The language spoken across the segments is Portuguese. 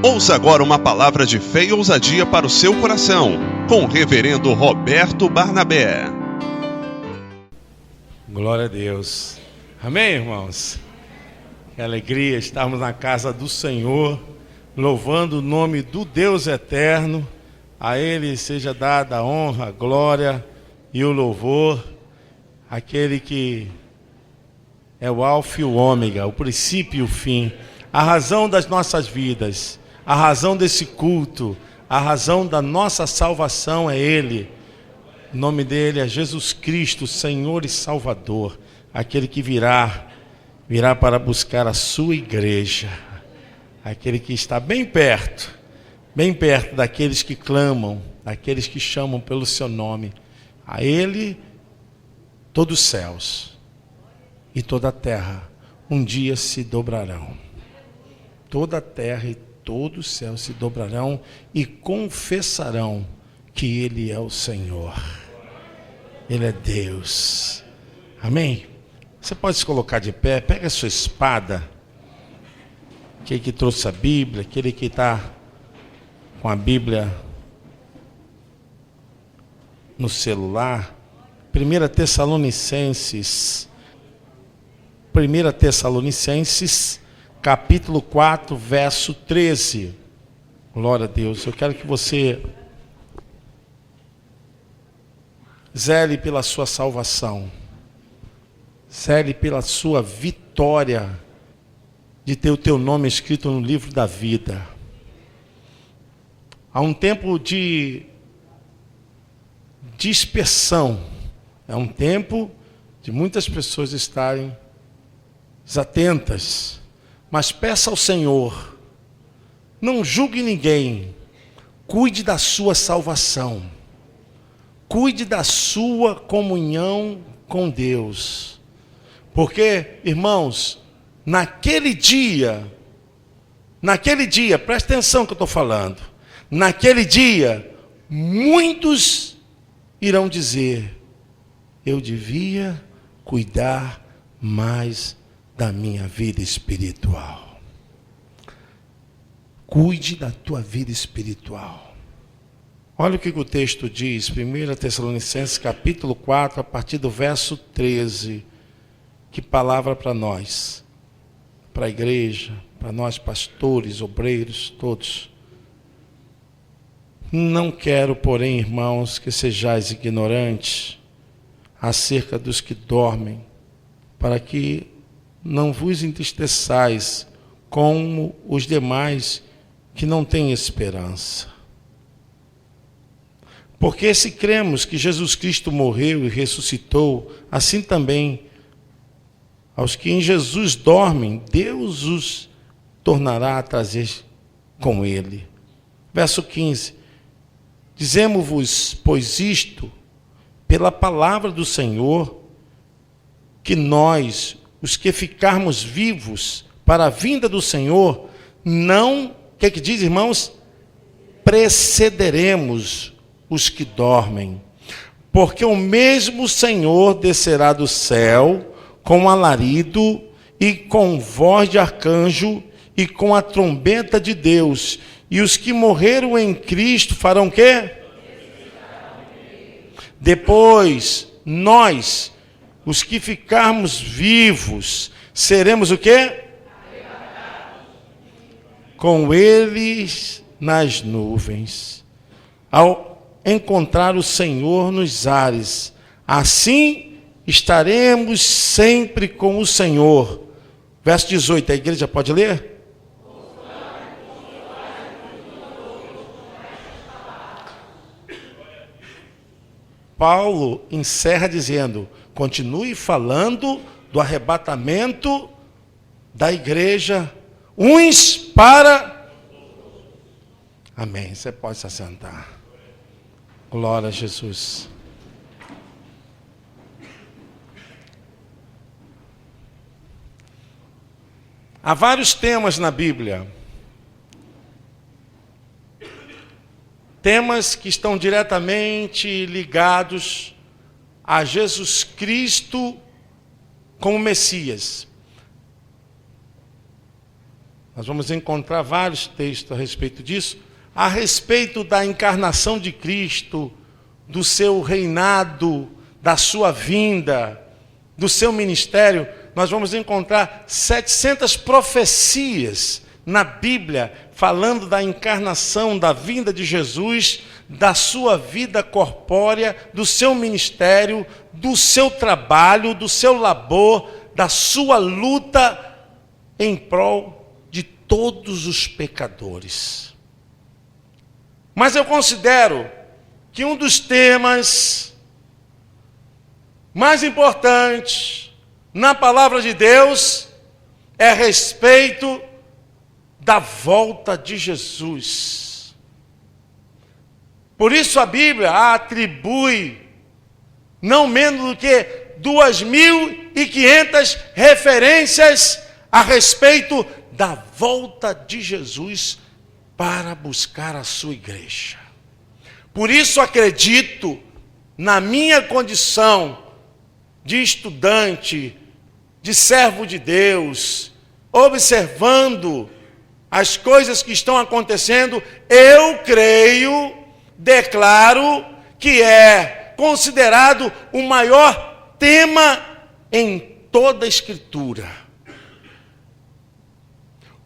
Ouça agora uma palavra de fé e ousadia para o seu coração, com o reverendo Roberto Barnabé. Glória a Deus. Amém, irmãos? Que alegria estarmos na casa do Senhor, louvando o nome do Deus eterno. A Ele seja dada a honra, a glória e o louvor, aquele que é o alfa e o ômega, o princípio e o fim, a razão das nossas vidas, a razão desse culto, a razão da nossa salvação é Ele. O nome dele é Jesus Cristo, Senhor e Salvador, aquele que virá para buscar a sua igreja, aquele que está bem perto daqueles que clamam, daqueles que chamam pelo seu nome. A Ele, todos os céus e toda a terra um dia se dobrarão. Toda a terra e todo o céu se dobrarão e confessarão que Ele é o Senhor. Ele é Deus. Amém? Você pode se colocar de pé, pega a sua espada. Aquele que trouxe a Bíblia, aquele que está com a Bíblia no celular. 1 Tessalonicenses, capítulo 4, verso 13. Glória a Deus. Eu quero que você zele pela sua salvação, zele pela sua vitória de ter o teu nome escrito no livro da vida. Há um tempo de dispersão, é um tempo de muitas pessoas estarem desatentas, mas peça ao Senhor, não julgue ninguém, cuide da sua salvação, cuide da sua comunhão com Deus, porque, irmãos, naquele dia, presta atenção que eu estou falando, naquele dia, muitos irão dizer, eu devia cuidar mais da minha vida espiritual. Cuide da tua vida espiritual. Olha o que o texto diz, 1 Tessalonicenses capítulo 4, a partir do verso 13. Que palavra para nós, para a igreja, para nós pastores, obreiros, todos. Não quero, porém, irmãos, que sejais ignorantes acerca dos que dormem, para que não vos entristeçais como os demais que não têm esperança. Porque se cremos que Jesus Cristo morreu e ressuscitou, assim também aos que em Jesus dormem, Deus os tornará a trazer com Ele. Verso 15. Dizemos-vos, pois isto, pela palavra do Senhor, que nós, os que ficarmos vivos para a vinda do Senhor, não, o que diz, irmãos? Precederemos os que dormem, porque o mesmo Senhor descerá do céu com alarido e com voz de arcanjo e com a trombeta de Deus, e os que morreram em Cristo farão o quê? Depois, nós, os que ficarmos vivos, seremos o quê? Com eles nas nuvens, ao encontrar o Senhor nos ares. Assim estaremos sempre com o Senhor. Verso 18, a igreja pode ler? Paulo encerra dizendo, continue falando do arrebatamento da igreja, uns para... Amém, você pode se assentar. Glória a Jesus. Há vários temas na Bíblia. Temas que estão diretamente ligados a Jesus Cristo como Messias. Nós vamos encontrar vários textos a respeito disso, a respeito da encarnação de Cristo, do seu reinado, da sua vinda, do seu ministério. Nós vamos encontrar 700 profecias na Bíblia falando da encarnação, da vinda de Jesus, da sua vida corpórea, do seu ministério, do seu trabalho, do seu labor, da sua luta em prol de todos os pecadores. Mas eu considero que um dos temas mais importantes na palavra de Deus é a respeito da volta de Jesus. Por isso a Bíblia atribui não menos do que 2.500 referências a respeito da volta de Jesus para buscar a sua igreja. Por isso acredito, na minha condição de estudante, de servo de Deus, observando as coisas que estão acontecendo, eu creio, declaro que é considerado o maior tema em toda a Escritura.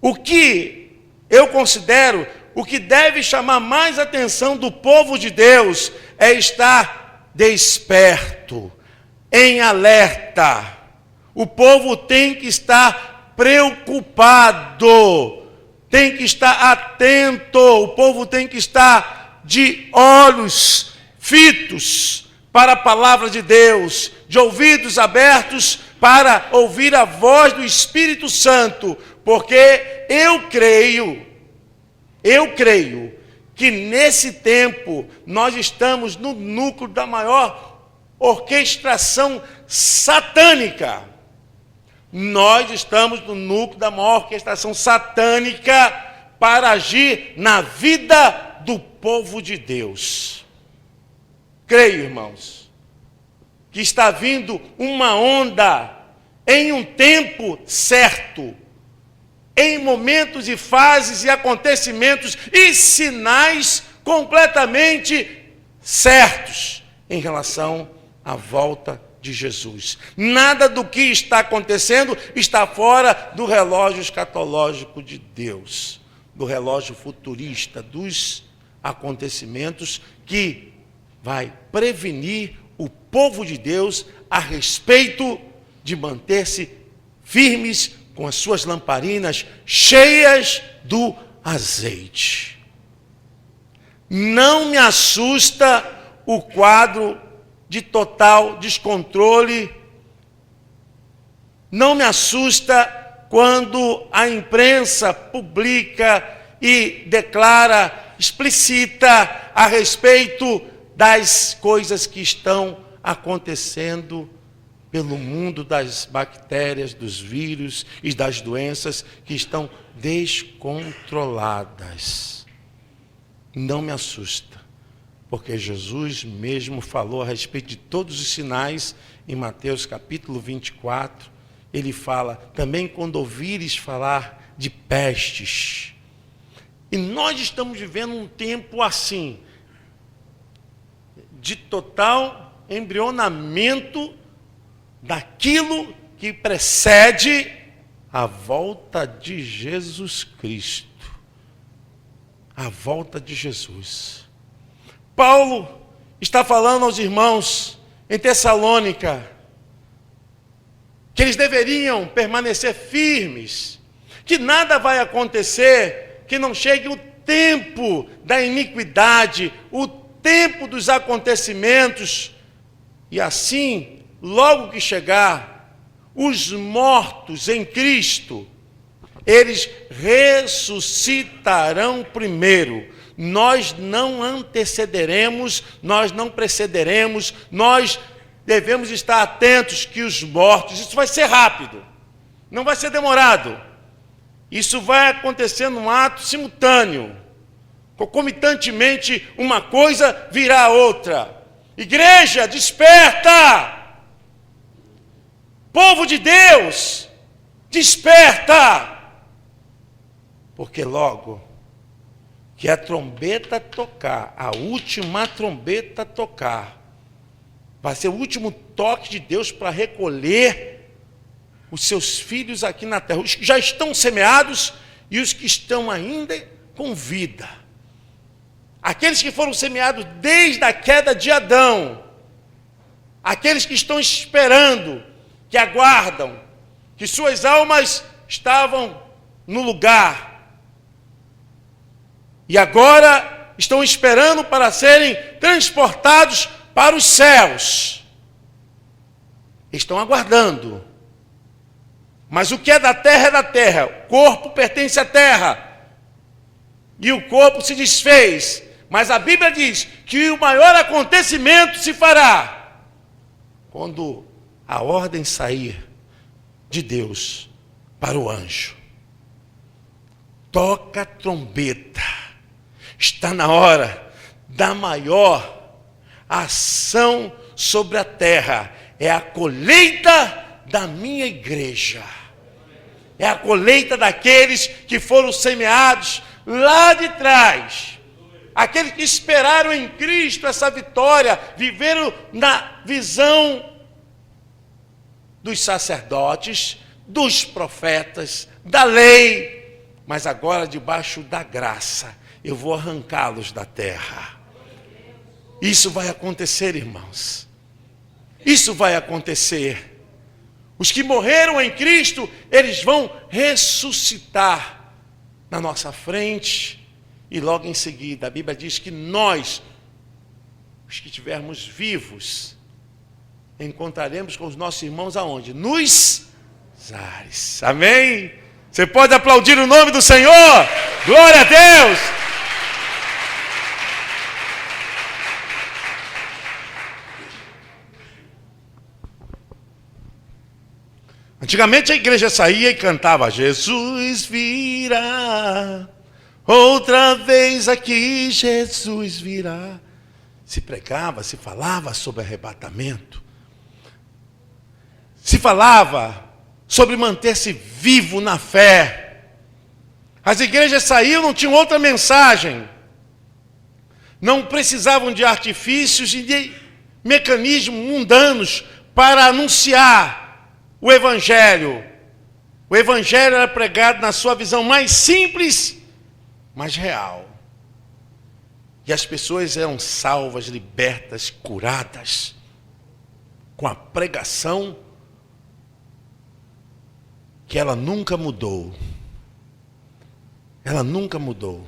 O que eu considero, o que deve chamar mais atenção do povo de Deus é estar desperto, em alerta. O povo tem que estar preocupado, tem que estar atento, o povo tem que estar de olhos fitos para a palavra de Deus, de ouvidos abertos para ouvir a voz do Espírito Santo, porque eu creio que nesse tempo nós estamos no núcleo da maior orquestração satânica. Nós estamos no núcleo da maior orquestração satânica para agir na vida do povo de Deus. Creio, irmãos, que está vindo uma onda em um tempo certo, em momentos e fases e acontecimentos e sinais completamente certos em relação à volta de Jesus. Nada do que está acontecendo está fora do relógio escatológico de Deus, do relógio futurista, dos acontecimentos que vai prevenir o povo de Deus a respeito de manter-se firmes com as suas lamparinas cheias do azeite. Não me assusta o quadro de total descontrole. Não me assusta quando a imprensa publica e declara, explicita a respeito das coisas que estão acontecendo pelo mundo das bactérias, dos vírus e das doenças que estão descontroladas. Não me assusta, porque Jesus mesmo falou a respeito de todos os sinais em Mateus capítulo 24. Ele fala, também quando ouvires falar de pestes. E nós estamos vivendo um tempo assim, de total embrionamento daquilo que precede a volta de Jesus Cristo. A volta de Jesus. Paulo está falando aos irmãos em Tessalônica que eles deveriam permanecer firmes, que nada vai acontecer, que não chegue o tempo da iniquidade, o tempo dos acontecimentos, e assim, logo que chegar, os mortos em Cristo, eles ressuscitarão primeiro. Nós não antecederemos, nós não precederemos, nós devemos estar atentos que os mortos, isso vai ser rápido, não vai ser demorado. Isso vai acontecer num ato simultâneo. Concomitantemente, uma coisa virá a outra. Igreja, desperta! Povo de Deus, desperta! Porque logo que a trombeta tocar, a última trombeta tocar, vai ser o último toque de Deus para recolher os seus filhos aqui na terra. Os que já estão semeados e os que estão ainda com vida. Aqueles que foram semeados desde a queda de Adão. Aqueles que estão esperando, que aguardam, que suas almas estavam no lugar. E agora estão esperando para serem transportados para os céus. Estão aguardando. Mas o que é da terra, o corpo pertence à terra. E o corpo se desfez. Mas a Bíblia diz que o maior acontecimento se fará quando a ordem sair de Deus para o anjo. Toca a trombeta. Está na hora da maior ação sobre a terra. É a colheita da minha igreja. É a colheita daqueles que foram semeados lá de trás. Aqueles que esperaram em Cristo essa vitória, viveram na visão dos sacerdotes, dos profetas, da lei, mas agora debaixo da graça, eu vou arrancá-los da terra. Isso vai acontecer, irmãos. Isso vai acontecer. Os que morreram em Cristo, eles vão ressuscitar na nossa frente. E logo em seguida, a Bíblia diz que nós, os que estivermos vivos, encontraremos com os nossos irmãos aonde? Nos ares. Amém? Você pode aplaudir o nome do Senhor? Glória a Deus! Antigamente a igreja saía e cantava: Jesus virá, outra vez aqui Jesus virá. Se pregava, se falava sobre arrebatamento. Se falava sobre manter-se vivo na fé. As igrejas saíam, não tinham outra mensagem. Não precisavam de artifícios e de mecanismos mundanos para anunciar o Evangelho. O Evangelho era pregado na sua visão mais simples, mas real. E as pessoas eram salvas, libertas, curadas, com a pregação que ela nunca mudou. Ela nunca mudou.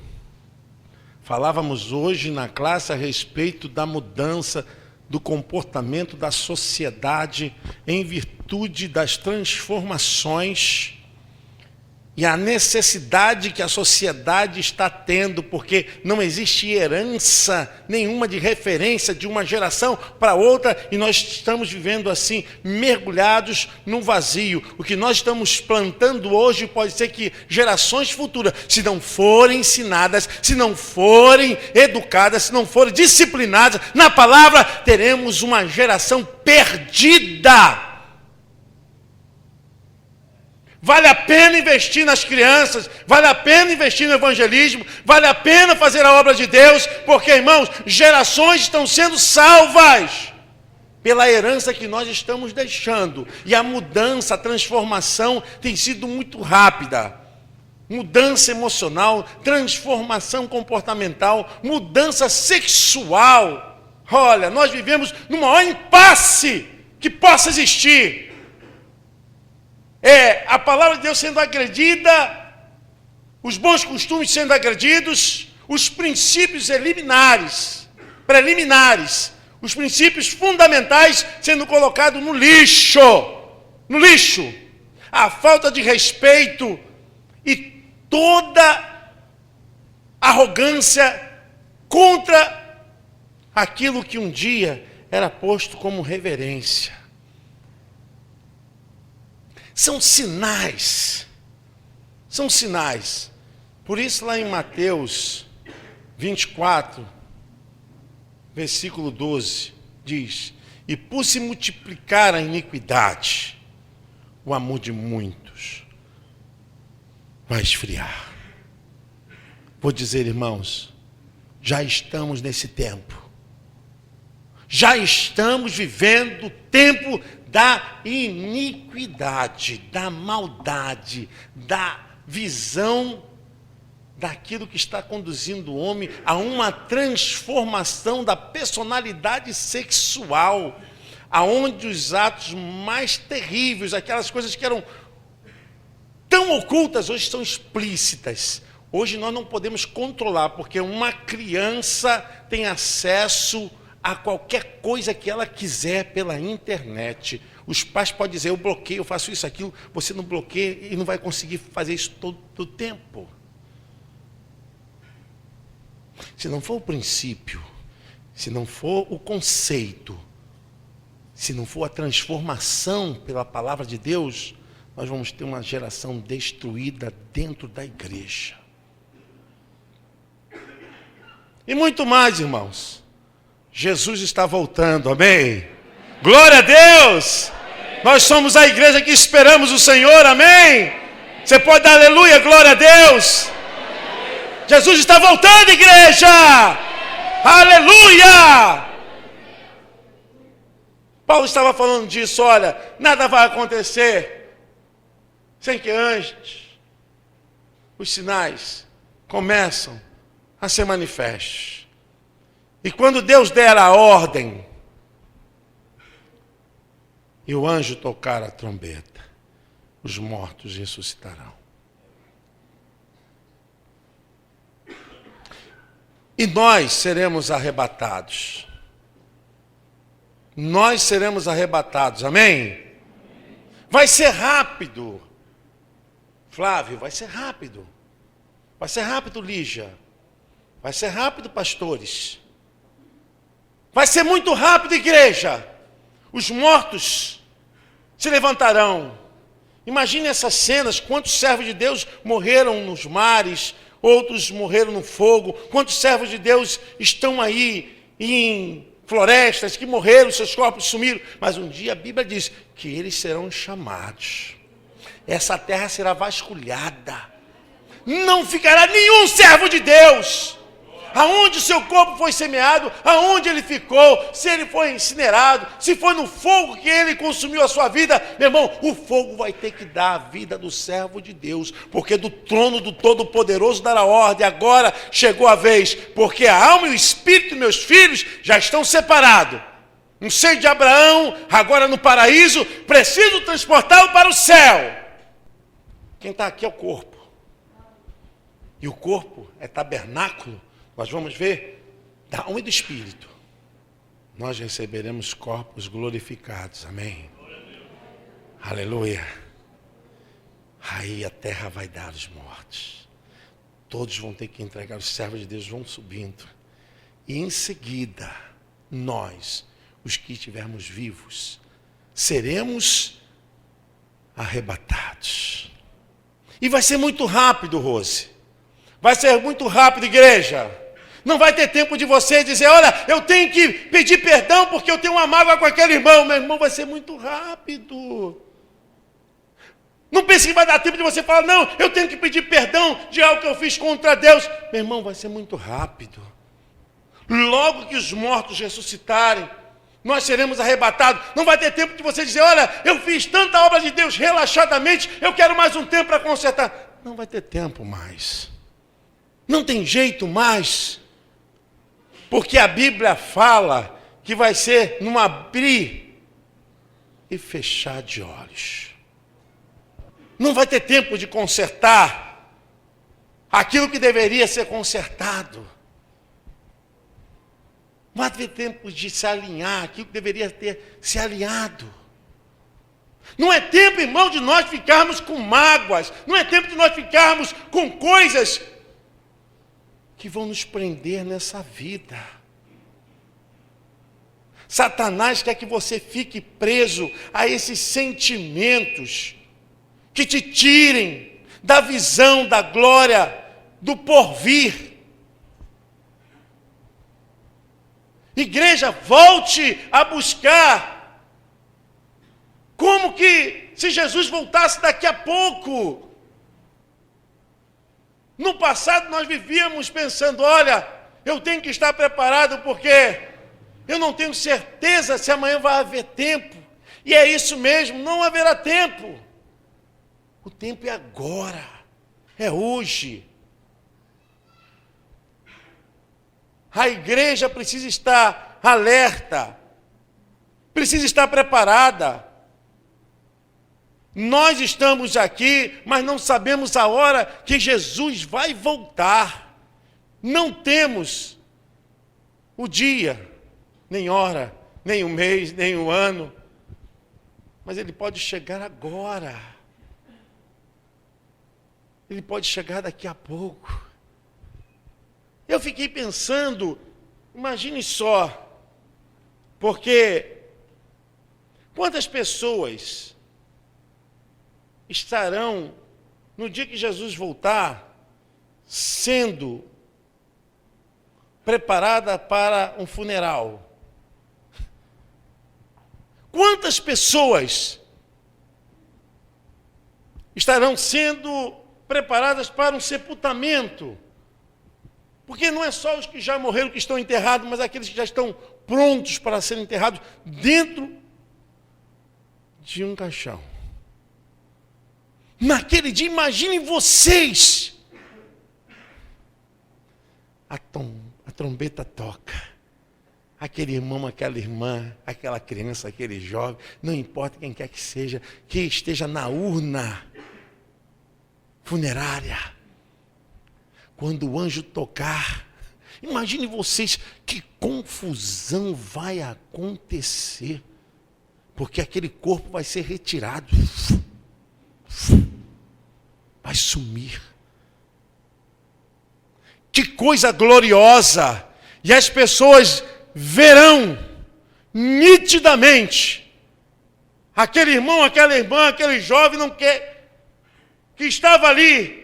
Falávamos hoje na classe a respeito da mudança do comportamento da sociedade em virtude das transformações e a necessidade que a sociedade está tendo, porque não existe herança nenhuma de referência de uma geração para outra, e nós estamos vivendo assim, mergulhados num vazio. O que nós estamos plantando hoje pode ser que gerações futuras, se não forem ensinadas, se não forem educadas, se não forem disciplinadas na palavra, teremos uma geração perdida. Vale a pena investir nas crianças, vale a pena investir no evangelismo, vale a pena fazer a obra de Deus, porque, irmãos, gerações estão sendo salvas pela herança que nós estamos deixando. E a mudança, a transformação tem sido muito rápida. Mudança emocional, transformação comportamental, mudança sexual. Olha, nós vivemos no maior impasse que possa existir. É a palavra de Deus sendo agredida, os bons costumes sendo agredidos, os princípios preliminares, os princípios fundamentais sendo colocados no lixo. No lixo. A falta de respeito e toda arrogância contra aquilo que um dia era posto como reverência. São sinais. São sinais. Por isso lá em Mateus 24, versículo 12, diz: e por se multiplicar a iniquidade, o amor de muitos vai esfriar. Vou dizer, irmãos, já estamos nesse tempo. Já estamos vivendo o tempo da iniquidade, da maldade, da visão daquilo que está conduzindo o homem a uma transformação da personalidade sexual, aonde os atos mais terríveis, aquelas coisas que eram tão ocultas, hoje são explícitas. Hoje nós não podemos controlar, porque uma criança tem acesso a qualquer coisa que ela quiser pela internet. Os pais podem dizer, eu bloqueio, eu faço isso, aquilo, você não bloqueia e não vai conseguir fazer isso todo o tempo. Se não for o princípio, se não for o conceito, se não for a transformação pela palavra de Deus, nós vamos ter uma geração destruída dentro da igreja. E muito mais, irmãos. Jesus está voltando, amém? Glória a Deus! Amém. Nós somos a igreja que esperamos o Senhor, amém? Você pode dar aleluia, glória a Deus! Amém. Jesus está voltando, igreja! Amém. Aleluia! Paulo estava falando disso, olha, nada vai acontecer sem que antes os sinais começam a ser manifestos. E quando Deus der a ordem e o anjo tocar a trombeta, os mortos ressuscitarão. E nós seremos arrebatados. Nós seremos arrebatados, amém? Vai ser rápido. Flávio, vai ser rápido. Vai ser rápido, Lígia. Vai ser rápido, pastores. Vai ser muito rápido, igreja. Os mortos se levantarão. Imagine essas cenas, quantos servos de Deus morreram nos mares, outros morreram no fogo, quantos servos de Deus estão aí em florestas, que morreram, seus corpos sumiram, mas um dia a Bíblia diz que eles serão chamados. Essa terra será vasculhada. Não ficará nenhum servo de Deus. Aonde o seu corpo foi semeado, aonde ele ficou, se ele foi incinerado, se foi no fogo que ele consumiu a sua vida, meu irmão, o fogo vai ter que dar a vida do servo de Deus, porque do trono do Todo-Poderoso dará ordem, agora chegou a vez, porque a alma e o espírito dos meus filhos já estão separados. No seio de Abraão, agora no paraíso, preciso transportá-lo para o céu. Quem está aqui é o corpo. E o corpo é tabernáculo. Nós vamos ver da alma e do espírito. Nós receberemos corpos glorificados. Amém? Aleluia. Aí a terra vai dar os mortos. Todos vão ter que entregar. Os servos de Deus vão subindo. E em seguida, nós, os que estivermos vivos, seremos arrebatados. E vai ser muito rápido, Rose. Vai ser muito rápido, igreja. Não vai ter tempo de você dizer, olha, eu tenho que pedir perdão porque eu tenho uma mágoa com aquele irmão. Meu irmão, vai ser muito rápido. Não pense que vai dar tempo de você falar, não, eu tenho que pedir perdão de algo que eu fiz contra Deus. Meu irmão, vai ser muito rápido. Logo que os mortos ressuscitarem, nós seremos arrebatados. Não vai ter tempo de você dizer, olha, eu fiz tanta obra de Deus relaxadamente, eu quero mais um tempo para consertar. Não vai ter tempo mais. Não tem jeito mais. Porque a Bíblia fala que vai ser num abrir e fechar de olhos. Não vai ter tempo de consertar aquilo que deveria ser consertado. Não vai ter tempo de se alinhar aquilo que deveria ter se alinhado. Não é tempo, irmão, de nós ficarmos com mágoas. Não é tempo de nós ficarmos com coisas que vão nos prender nessa vida. Satanás quer que você fique preso a esses sentimentos que te tirem da visão, da glória, do porvir. Igreja, volte a buscar como que se Jesus voltasse daqui a pouco. No passado nós vivíamos pensando, olha, eu tenho que estar preparado porque eu não tenho certeza se amanhã vai haver tempo. E é isso mesmo, não haverá tempo. O tempo é agora, é hoje. A igreja precisa estar alerta, precisa estar preparada. Nós estamos aqui, mas não sabemos a hora que Jesus vai voltar. Não temos o dia, nem hora, nem o mês, nem o ano. Mas ele pode chegar agora. Ele pode chegar daqui a pouco. Eu fiquei pensando, imagine só, porque quantas pessoas estarão, no dia que Jesus voltar, sendo preparada para um funeral? Quantas pessoas estarão sendo preparadas para um sepultamento? Porque não é só os que já morreram que estão enterrados, mas aqueles que já estão prontos para serem enterrados dentro de um caixão. Naquele dia, imaginem vocês, a trombeta toca. Aquele irmão, aquela irmã, aquela criança, aquele jovem, não importa quem quer que seja, que esteja na urna funerária. Quando o anjo tocar, imagine vocês que confusão vai acontecer, porque aquele corpo vai ser retirado, vai sumir. Que coisa gloriosa! E as pessoas verão nitidamente aquele irmão, aquela irmã, aquele jovem que estava ali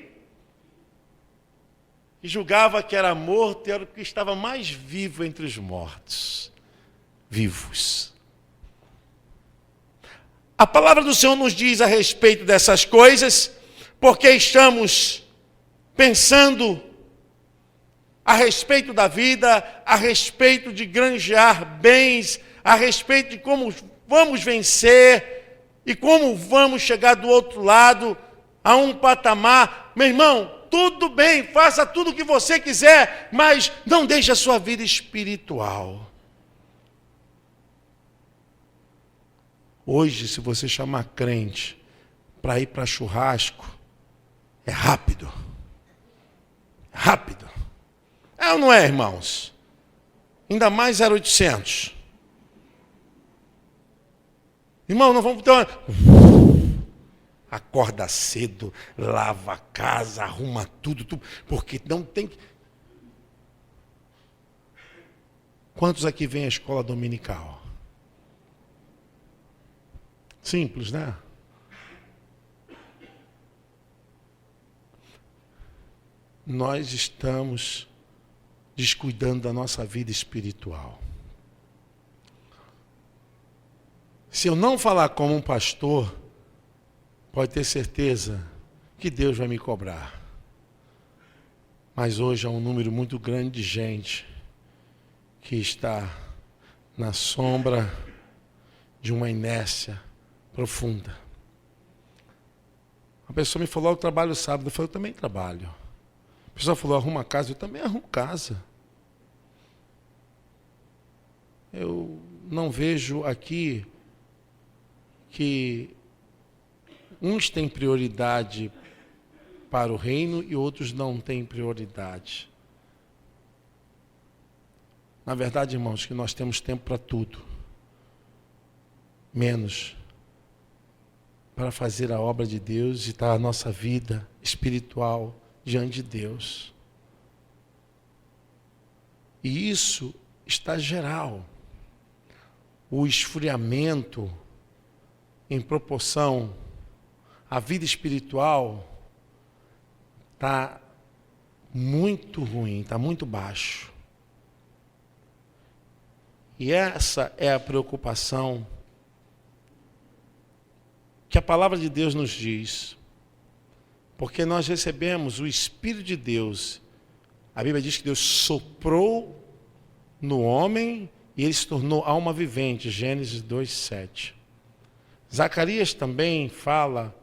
e julgava que era morto e era o que estava mais vivo entre os mortos, vivos. A palavra do Senhor nos diz a respeito dessas coisas, porque estamos pensando a respeito da vida, a respeito de granjear bens, a respeito de como vamos vencer e como vamos chegar do outro lado a um patamar. Meu irmão, tudo bem, faça tudo o que você quiser, mas não deixe a sua vida espiritual. Hoje, se você chamar crente para ir para churrasco, é rápido. Rápido. É ou não é, irmãos? Ainda mais 0800. Irmão, nós vamos ter uma... Acorda cedo, lava a casa, arruma tudo, porque não tem... Quantos aqui vêm à escola dominical? Simples, né? Nós estamos descuidando da nossa vida espiritual. Se eu não falar como um pastor, pode ter certeza que Deus vai me cobrar. Mas hoje há um número muito grande de gente que está na sombra de uma inércia profunda. A pessoa me falou, eu trabalho sábado. Eu falei, eu também trabalho. A pessoa falou, arruma casa. Eu também arrumo casa. Eu não vejo aqui que uns têm prioridade para o reino e outros não têm prioridade. Na verdade, irmãos, que nós temos tempo para tudo, menos para fazer a obra de Deus e estar a nossa vida espiritual diante de Deus. E isso está geral. O esfriamento em proporção à vida espiritual está muito ruim, está muito baixo. E essa é a preocupação que a palavra de Deus nos diz. Porque nós recebemos o Espírito de Deus. A Bíblia diz que Deus soprou no homem e ele se tornou alma vivente. Gênesis 2:7. Zacarias também fala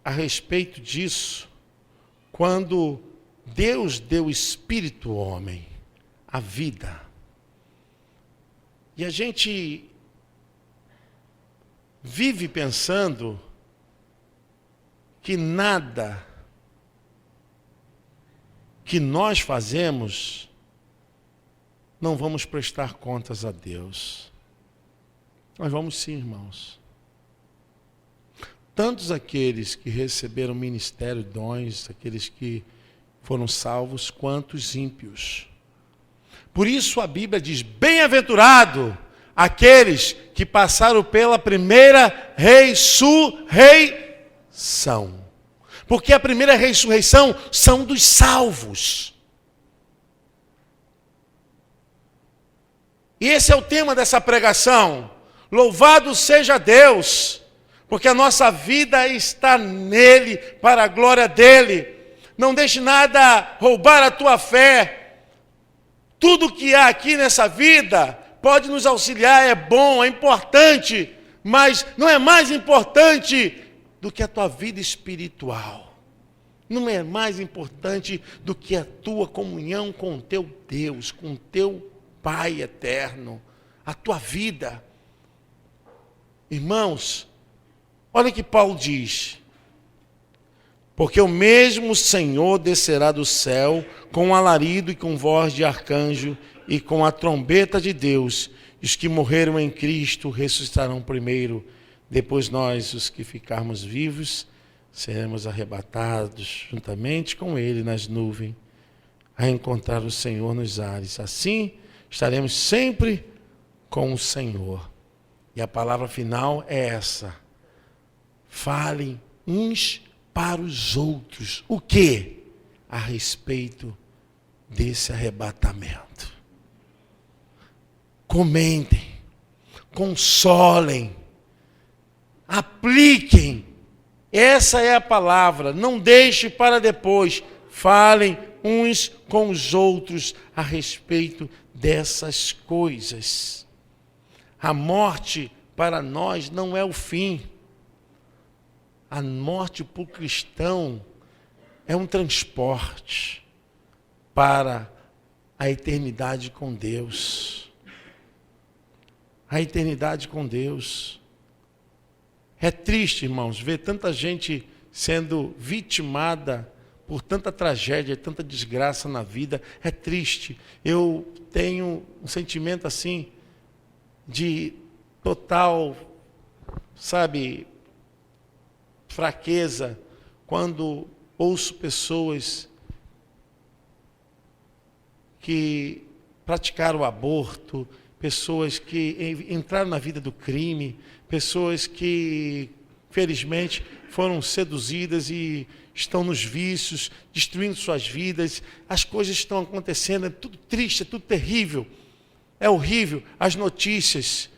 a respeito disso, quando Deus deu o Espírito ao homem, a vida. E a gente vive pensando que nada que nós fazemos não vamos prestar contas a Deus. Nós vamos sim, irmãos. Tantos aqueles que receberam ministério, dons, aqueles que foram salvos, quanto os ímpios. Por isso a Bíblia diz, bem-aventurado aqueles que passaram pela primeira ressurreição. Porque a primeira ressurreição são dos salvos. E esse é o tema dessa pregação. Louvado seja Deus, porque a nossa vida está nele, para a glória dele. Não deixe nada roubar a tua fé. Tudo que há aqui nessa vida pode nos auxiliar, é bom, é importante, mas não é mais importante do que a tua vida espiritual. Não é mais importante do que a tua comunhão com o teu Deus, com o teu Pai eterno, a tua vida. Irmãos, olha o que Paulo diz. Porque o mesmo Senhor descerá do céu com alarido e com voz de arcanjo e com a trombeta de Deus. E os que morreram em Cristo ressuscitarão primeiro. Depois nós, os que ficarmos vivos, seremos arrebatados juntamente com Ele nas nuvens, a encontrar o Senhor nos ares. Assim, estaremos sempre com o Senhor. E a palavra final é essa. Falem uns para os outros. O quê? A respeito desse arrebatamento. Comentem, consolem, apliquem. Essa é a palavra. Não deixe para depois. Falem uns com os outros a respeito dessas coisas. A morte para nós não é o fim. A morte para o cristão é um transporte para a eternidade com Deus. A eternidade com Deus. É triste, irmãos, ver tanta gente sendo vitimada por tanta tragédia, tanta desgraça na vida. É triste. Eu tenho um sentimento assim de total, fraqueza quando ouço pessoas que praticaram o aborto, pessoas que entraram na vida do crime, pessoas que, felizmente, foram seduzidas e estão nos vícios, destruindo suas vidas. As coisas estão acontecendo, é tudo triste, é tudo terrível. É horrível as notícias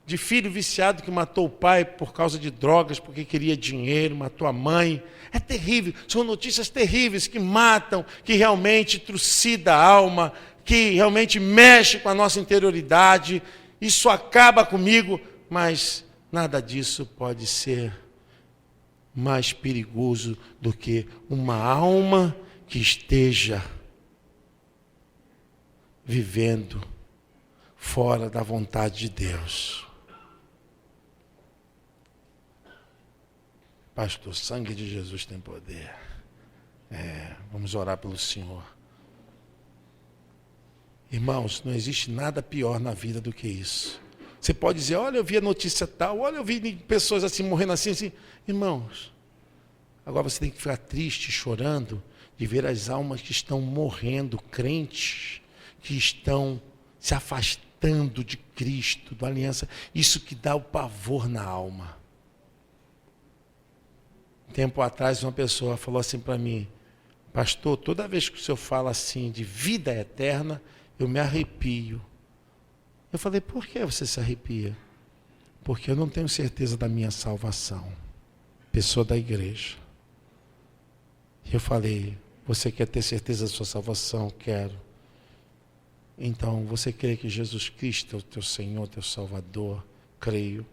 de filho viciado que matou o pai por causa de drogas, porque queria dinheiro, matou a mãe. É terrível, são notícias terríveis que matam, que realmente trucida a alma, que realmente mexe com a nossa interioridade. Isso acaba comigo, mas nada disso pode ser mais perigoso do que uma alma que esteja vivendo fora da vontade de Deus. Pastor, o sangue de Jesus tem poder. Vamos orar pelo Senhor. Irmãos, não existe nada pior na vida do que isso. Você pode dizer, olha, eu vi a notícia tal, olha, eu vi pessoas assim, morrendo assim. Irmãos, agora você tem que ficar triste, chorando, de ver as almas que estão morrendo, crentes, que estão se afastando de Cristo, da aliança. Isso que dá o pavor na alma. Tempo atrás, uma pessoa falou assim para mim, pastor, toda vez que o senhor fala assim de vida eterna, eu me arrepio. Eu falei, por que você se arrepia? Porque eu não tenho certeza da minha salvação. Pessoa da igreja. Eu falei, você quer ter certeza da sua salvação? Quero. Então, você crê que Jesus Cristo é o teu Senhor, teu Salvador? Creio.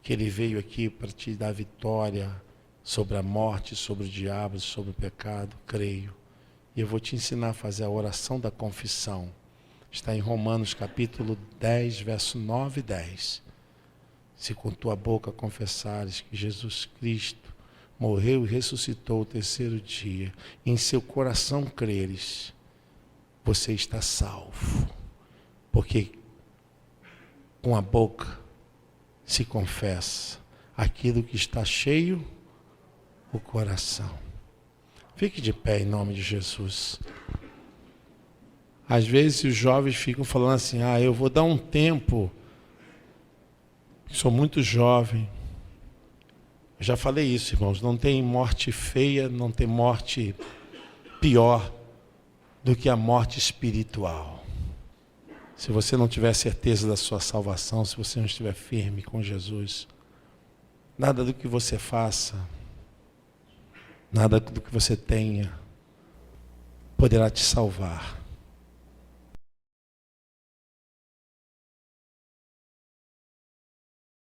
Que Ele veio aqui para te dar vitória sobre a morte, sobre o diabo, sobre o pecado? Creio. E eu vou te ensinar a fazer a oração da confissão. Está em Romanos capítulo 10, verso 9 e 10. Se com tua boca confessares que Jesus Cristo morreu e ressuscitou o terceiro dia, e em seu coração creres, você está salvo. Porque com a boca se confessa aquilo que está cheio o coração. Fique de pé em nome de Jesus. Às vezes os jovens ficam falando assim, eu vou dar um tempo, sou muito jovem. Eu já falei isso, irmãos, não tem morte feia, não tem morte pior do que a morte espiritual. Se você não tiver certeza da sua salvação, se você não estiver firme com Jesus, nada do que você faça, nada do que você tenha, poderá te salvar.